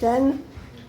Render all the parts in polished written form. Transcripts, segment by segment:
10.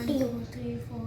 1 2 3 4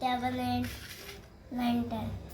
7 8 9 10.